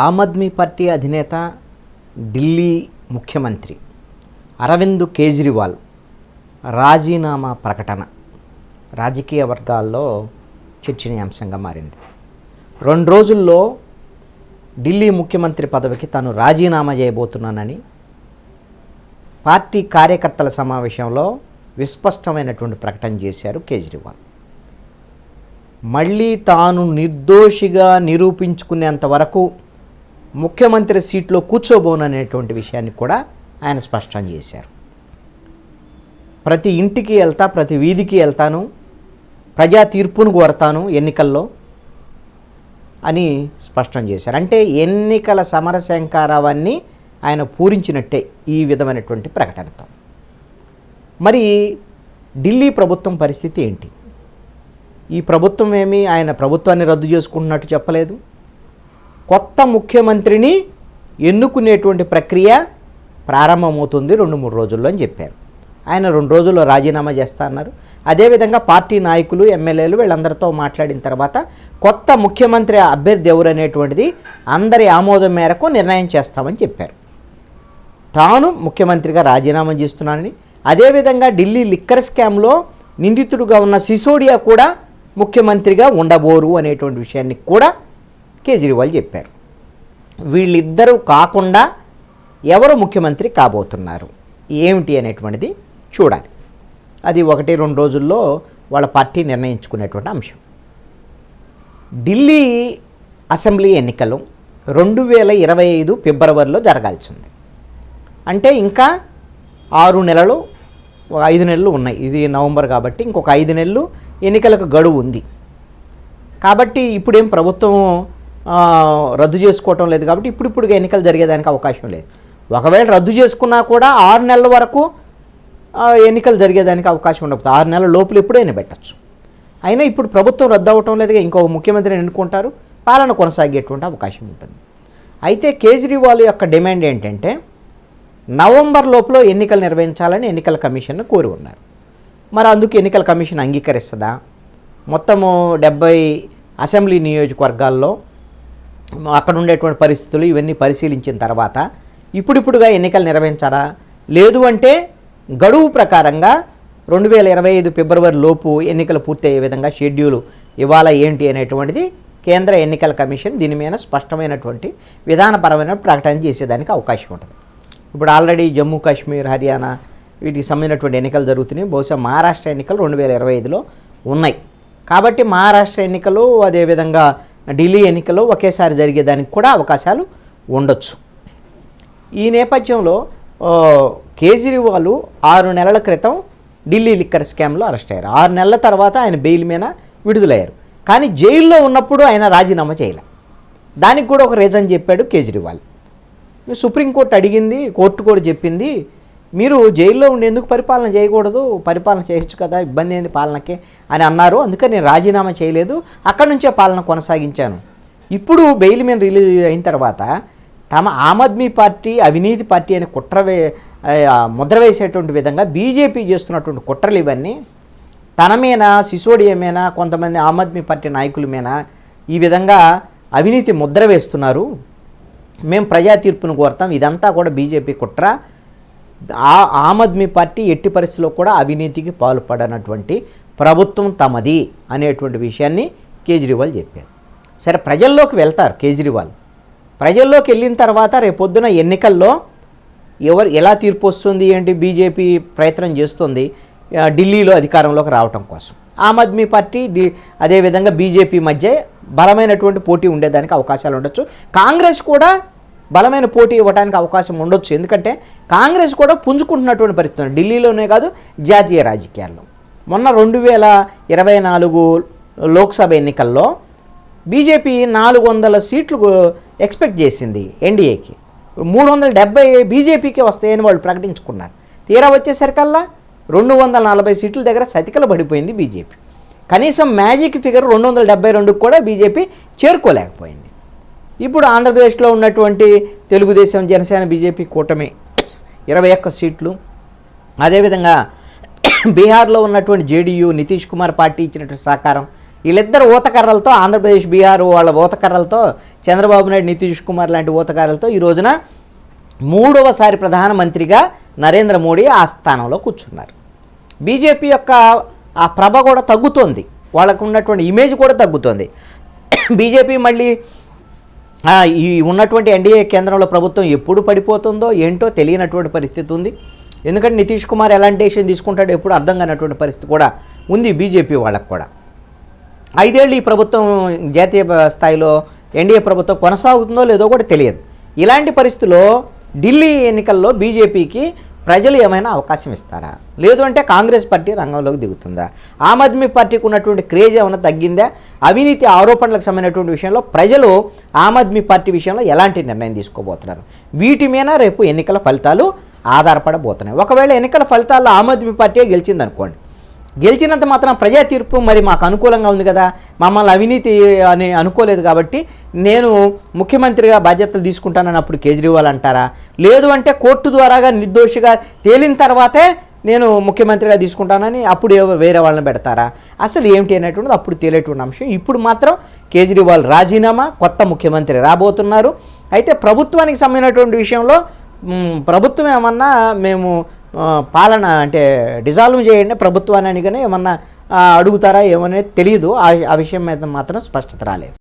Aam Aadmi party అధినేత ఢిల్లీ ముఖ్యమంత్రి అరవింద్ కేజ్రీవాల్ రాజీనామా ప్రకటన రాజకీయ వర్గాల్లో చర్చనీయాంశంగా మారింది. 2 రోజుల్లో ఢిల్లీ ముఖ్యమంత్రి పదవికి తాను రాజీనామా చేయబోతున్నానని పార్టీ కార్యకర్తల సమావేశంలో విస్పష్టమైనటువంటి ప్రకటన చేశారు కేజ్రీవాల్. మళ్ళీ తాను నిర్దోషిగా నిరూపించుకునేంత వరకు ముఖ్యమంత్రి సీట్లో కూర్చోబోననేటువంటి విషయాన్ని కూడా ఆయన స్పష్టం చేశారు. ప్రతి ఇంటికి వెళ్తా, ప్రతి వీధికి వెళ్తాను, ప్రజా తీర్పును కోరతాను ఎన్నికల్లో అని స్పష్టం చేశారు. అంటే ఎన్నికల సమరశంకారావాన్ని ఆయన పూరించినట్టే ఈ విధమైనటువంటి ప్రకటనతో. మరి ఢిల్లీ ప్రభుత్వం పరిస్థితి ఏంటి? ఈ ప్రభుత్వం ఏమీ ఆయన ప్రభుత్వాన్ని రద్దు చేసుకుంటున్నట్టు చెప్పలేదు. కొత్త ముఖ్యమంత్రిని ఎన్నుకునేటువంటి ప్రక్రియ ప్రారంభమవుతుంది 2-3 రోజుల్లో అని చెప్పారు. ఆయన 2 రోజుల్లో రాజీనామా చేస్తా అన్నారు. అదేవిధంగా పార్టీ నాయకులు, ఎమ్మెల్యేలు వీళ్ళందరితో మాట్లాడిన తర్వాత కొత్త ముఖ్యమంత్రి అభ్యర్థి ఎవరు అనేటువంటిది అందరి ఆమోదం మేరకు నిర్ణయం చేస్తామని చెప్పారు. తాను ముఖ్యమంత్రిగా రాజీనామా చేస్తున్నానని, అదేవిధంగా ఢిల్లీ లిక్కర్ స్కామ్లో నిందితుడుగా ఉన్న సిసోడియా కూడా ముఖ్యమంత్రిగా ఉండబోరు అనేటువంటి విషయాన్ని కూడా కేజ్రీవాల్ చెప్పారు. వీళ్ళిద్దరూ కాకుండా ఎవరు ముఖ్యమంత్రి కాబోతున్నారు ఏమిటి అనేటువంటిది చూడాలి. అది 1-2 రోజుల్లో వాళ్ళ పార్టీ నిర్ణయించుకునేటువంటి అంశం. ఢిల్లీ అసెంబ్లీ ఎన్నికలు 2025 ఫిబ్రవరిలో జరగాల్సి ఉంది. అంటే ఇంకా 6 నెలలు, 5 నెలలు ఉన్నాయి. ఇది నవంబర్ కాబట్టి ఇంకొక 5 నెలలు ఎన్నికలకు గడువు ఉంది. కాబట్టి ఇప్పుడేం ప్రభుత్వం రద్దు చేసుకోవటం లేదు కాబట్టి ఇప్పుడిప్పుడుగా ఎన్నికలు జరిగేదానికి అవకాశం లేదు. ఒకవేళ రద్దు చేసుకున్నా కూడా 6 నెలల వరకు ఎన్నికలు జరిగేదానికి అవకాశం ఉండకపోతే 6 నెలల లోపల ఎప్పుడైనా పెట్టచ్చు. అయినా ఇప్పుడు ప్రభుత్వం రద్దు అవ్వటం లేదుగా, ఇంకొక ముఖ్యమంత్రిని ఎన్నుకుంటారు, పాలన కొనసాగేటువంటి అవకాశం ఉంటుంది. అయితే కేజ్రీవాల్ యొక్క డిమాండ్ ఏంటంటే నవంబర్ లోపల ఎన్నికలు నిర్వహించాలని ఎన్నికల కమిషన్ను కోరి ఉన్నారు. మరి అందుకు ఎన్నికల కమిషన్ అంగీకరిస్తుందా? మొత్తము 70 అసెంబ్లీ నియోజకవర్గాల్లో అక్కడ ఉండేటువంటి పరిస్థితులు ఇవన్నీ పరిశీలించిన తర్వాత ఇప్పుడిప్పుడుగా ఎన్నికలు నిర్వహించారా? లేదు అంటే గడువు ప్రకారంగా 2025 ఫిబ్రవరి లోపు ఎన్నికలు పూర్తయ్యే విధంగా షెడ్యూల్ ఇవాళ ఏంటి అనేటువంటిది కేంద్ర ఎన్నికల కమిషన్ దీని మీద స్పష్టమైనటువంటి విధానపరమైన ప్రకటన చేసేదానికి అవకాశం ఉంటుంది. ఇప్పుడు ఆల్రెడీ జమ్మూ కాశ్మీర్, హర్యానా వీటికి సంబంధించినటువంటి ఎన్నికలు జరుగుతున్నాయి. బహుశా మహారాష్ట్ర ఎన్నికలు 2025లో ఉన్నాయి. కాబట్టి మహారాష్ట్ర ఎన్నికలు అదేవిధంగా ఢిల్లీ ఎన్నికలు ఒకేసారి జరిగేదానికి కూడా అవకాశాలు ఉండొచ్చు. ఈ నేపథ్యంలో కేజ్రీవాల్ 6 నెలల క్రితం ఢిల్లీ లిక్కర్ స్కామ్లో అరెస్ట్ అయ్యారు. 6 నెలల తర్వాత ఆయన బెయిల్ మీద విడుదలయ్యారు. కానీ జైల్లో ఉన్నప్పుడు ఆయన రాజీనామా చేయలే. దానికి కూడా ఒక రీజన్ చెప్పాడు కేజ్రీవాల్. సుప్రీంకోర్టు అడిగింది, కోర్టు కూడా చెప్పింది, మీరు జైల్లో ఉండి ఎందుకు పరిపాలన చేయకూడదు, పరిపాలన చేయొచ్చు కదా, ఇబ్బంది ఏంది పాలనకి అని అన్నారు. అందుకని నేను రాజీనామా చేయలేదు, అక్కడి నుంచే పాలన కొనసాగించాను. ఇప్పుడు బెయిల్ మీద రిలీజ్ అయిన తర్వాత తమ ఆమ్ ఆద్మీ పార్టీ అవినీతి పార్టీ అని ముద్ర వేసేటువంటి విధంగా బీజేపీ చేస్తున్నటువంటి కుట్రలు ఇవన్నీ తన మీద, సిసోడియా మీద, కొంతమంది ఆమ్ ఆద్మీ పార్టీ నాయకుల మీద ఈ విధంగా అవినీతి ముద్ర వేస్తున్నారు, మేము ప్రజా తీర్పును కోరతాం, ఇదంతా కూడా బీజేపీ కుట్ర, ఆమ్ ఆద్మీ పార్టీ ఎట్టి పరిస్థితుల్లో కూడా అవినీతికి పాల్పడనటువంటి ప్రభుత్వం తమది అనేటువంటి విషయాన్ని కేజ్రీవాల్ చెప్పారు. సరే, ప్రజల్లోకి వెళ్తారు కేజ్రీవాల్. ప్రజల్లోకి వెళ్ళిన తర్వాత రేపొద్దున ఎన్నికల్లో ఎలా తీర్పు వస్తుంది ఏంటి, బీజేపీ ప్రయత్నం చేస్తుంది ఢిల్లీలో అధికారంలోకి రావటం కోసం. ఆమ్ ఆద్మీ పార్టీ అదేవిధంగా బీజేపీ మధ్య బలమైనటువంటి పోటీ ఉండేదానికి అవకాశాలు ఉండొచ్చు. కాంగ్రెస్ కూడా బలమైన పోటీ ఇవ్వడానికి అవకాశం ఉండొచ్చు. ఎందుకంటే కాంగ్రెస్ కూడా పుంజుకుంటున్నటువంటి పరిస్థితి ఢిల్లీలోనే కాదు, జాతీయ రాజకీయాల్లో. మొన్న 2024 లోక్సభ ఎన్నికల్లో బీజేపీ 400 సీట్లు ఎక్స్పెక్ట్ చేసింది ఎన్డీఏకి. 370 బీజేపీకి వస్తాయని వాళ్ళు ప్రకటించుకున్నారు. తీరా వచ్చేసరికల్లా 240 సీట్ల దగ్గర సతికలు పడిపోయింది బీజేపీ. కనీసం మ్యాజిక్ ఫిగర్ 272కు కూడా బీజేపీ చేరుకోలేకపోయింది. ఇప్పుడు ఆంధ్రప్రదేశ్లో ఉన్నటువంటి తెలుగుదేశం, జనసేన, బీజేపీ కూటమి 21 సీట్లు, అదేవిధంగా బీహార్లో ఉన్నటువంటి జేడీయూ, నితీష్ కుమార్ పార్టీ ఇచ్చినటువంటి సహకారం వీళ్ళిద్దరు ఊతకర్రలతో ఆంధ్రప్రదేశ్ బీహార్ వాళ్ళ ఊతకర్రలతో చంద్రబాబు నాయుడు నితీష్ కుమార్ లాంటి ఊతకర్రలతో ఈ రోజున 3వసారి ప్రధానమంత్రిగా నరేంద్ర మోడీ ఆ స్థానంలో కూర్చున్నారు. బీజేపీ యొక్క ఆ ప్రభ కూడా తగ్గుతోంది, వాళ్ళకు ఉన్నటువంటి ఇమేజ్ కూడా తగ్గుతోంది. బీజేపీ మళ్ళీ ఈ ఉన్నటువంటి ఎన్డీఏ కేంద్రంలో ప్రభుత్వం ఎప్పుడు పడిపోతుందో ఏంటో తెలియనటువంటి పరిస్థితి ఉంది. ఎందుకంటే నితీష్ కుమార్ ఎలాంటి డెసిషన్ తీసుకుంటాడో ఎప్పుడు అర్థం కానటువంటి పరిస్థితి కూడా ఉంది బీజేపీ వాళ్ళకు కూడా. 5 ఏళ్ళు ఈ ప్రభుత్వం జాతీయ స్థాయిలో ఎన్డీఏ ప్రభుత్వం కొనసాగుతుందో లేదో కూడా తెలియదు. ఇలాంటి పరిస్థితుల్లో ఢిల్లీ ఎన్నికల్లో బీజేపీకి ప్రజలు ఏమైనా అవకాశం ఇస్తారా, లేదు అంటే కాంగ్రెస్ పార్టీ రంగంలోకి దిగుతుందా, ఆమ్ ఆద్మీ పార్టీకి ఉన్నటువంటి క్రేజ్ ఏమైనా తగ్గిందా, అవినీతి ఆరోపణలకు సంబంధించినటువంటి విషయంలో ప్రజలు ఆమ్ ఆద్మీ పార్టీ విషయంలో ఎలాంటి నిర్ణయం తీసుకోబోతున్నారు, వీటి మీద రేపు ఎన్నికల ఫలితాలు ఆధారపడబోతున్నాయి. ఒకవేళ ఎన్నికల ఫలితాల్లో ఆమ్ ఆద్మీ పార్టీ గెలిచిందనుకోండి, గెలిచినంత మాత్రం ప్రజా తీర్పు మరి మాకు అనుకూలంగా ఉంది కదా, మమ్మల్ని అవినీతి అని అనుకోలేదు కాబట్టి నేను ముఖ్యమంత్రిగా బాధ్యతలు తీసుకుంటానని అప్పుడు కేజ్రీవాల్ అంటారా, లేదు అంటే కోర్టు ద్వారాగా నిర్దోషిగా తేలిన తర్వాతే నేను ముఖ్యమంత్రిగా తీసుకుంటానని అప్పుడు వేరే వాళ్ళని పెడతారా, అసలు ఏమిటి అనేటువంటిది అప్పుడు తేలేటువంటి అంశం. ఇప్పుడు మాత్రం కేజ్రీవాల్ రాజీనామా, కొత్త ముఖ్యమంత్రి రాబోతున్నారు. అయితే ప్రభుత్వానికి సంబంధించినటువంటి విషయంలో ప్రభుత్వం ఏమన్నా మేము పాలన అంటే డిజాల్వ్ చేయండి ప్రభుత్వాన్ని అని కానీ ఏమన్నా అడుగుతారా ఏమనేది తెలియదు. ఆ విషయం మీద మాత్రం స్పష్టత రాలేదు.